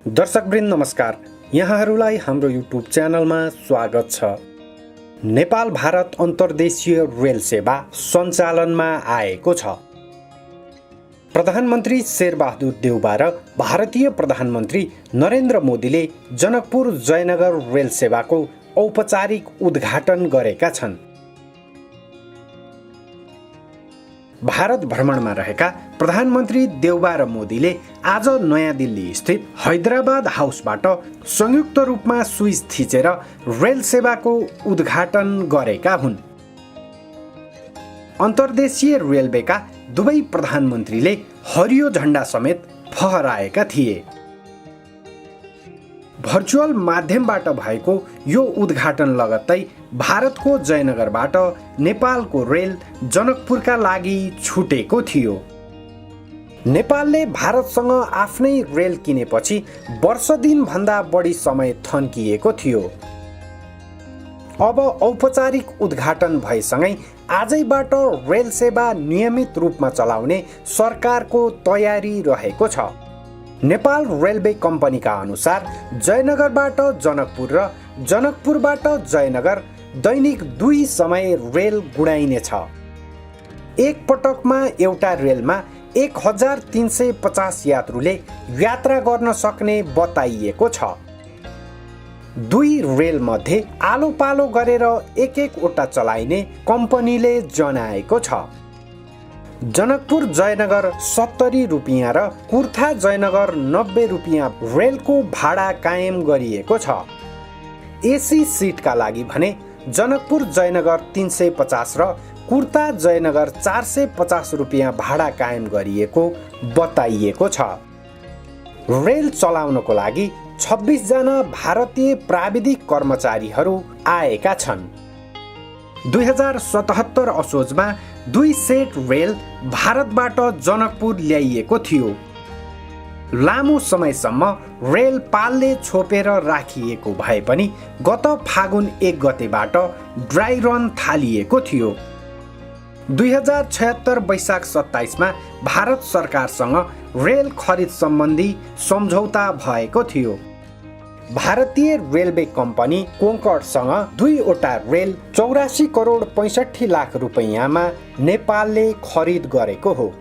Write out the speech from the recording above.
दर्शकवृन्द नमस्कार। यहाँहरूलाई हाम्रो युट्युब च्यानलमा स्वागत छ। नेपाल भारत अन्तर्देशीय रेल सेवा सञ्चालनमा आएको छ। प्रधानमन्त्री शेरबहादुर देउबा र भारतीय प्रधानमन्त्री नरेन्द्र मोदीले जनकपुर जयनगर रेल सेवाको औपचारिक उद्घाटन गरेका छन्। भारत भ्रमणमा रहेका प्रधानमन्त्री देउबा र मोदीले आज नयाँ दिल्ली स्थित हैदराबाद हाउसबाट संयुक्त रूपमा स्विच थिचेर रेल सेवाको उद्घाटन गरेका हुन्। अन्तर्देशीय रेलवेका दुवै प्रधानमन्त्रीले हरियो झण्डा समेत फहराएका थिए। भर्चुअल माध्यमबाट भएको यो उद्घाटन लगत्तै भारतको जयनगरबाट नेपालको रेल जनकपुरका लागि छुटेको थियो। नेपालले भारतसँग आफ्नै रेल किनेपछि वर्ष दिनभन्दा बढी समय थन्किएको थियो। अब औपचारिक उद्घाटन भएसँगै आजैबाट रेल सेवा नियमित रूपमा चलाउने सरकारको तयारी रहेको छ। नेपाल रेलवे कम्पनीका अनुसार जयनगरबाट जनकपुर र जनकपुरबाट जयनगर दैनिक 2 समय रेल गुडाइनेछ। एक पटकमा एउटा रेलमा 1350 यात्रुले यात्रा गर्न सक्ने बताइएको छ। 2 रेल मध्ये आलो पालो गरेर एक-एकवटा चलाइने कम्पनीले जनाएको छ। जनकपुर जयनगर 70 रुपियाँ र कुर्था जयनगर 90 रुपियाँ रेलको भाडा कायम गरिएको छ। एसी सिटका लागि भने जनकपुर जयनगर 350 र कुर्था जयनगर 450 रुपियाँ भाडा कायम गरिएको बताइएको छ। रेल चलाउनको लागि 26 जना भारतीय प्राविधिक कर्मचारीहरू आएका छन्। 2077 असोजमा 2 सेट रेल भारतबाट जनकपुर ल्याइएको थियो। लामो समयसम्म रेल पालले छोपेर राखिएको भए पनि गत फागुन 1 गतेबाट ड्राई रन थालिएको थियो। 2076 वैशाख 27 मा भारत सरकारसँग रेल खरिद सम्बन्धी सम्झौता भएको थियो। भारतीय रेलवे कम्पनी कोङ्कणसँग 2वटा रेल 84 करोड 65 लाख रुपैयाँमा नेपालले खरिद गरेको हो।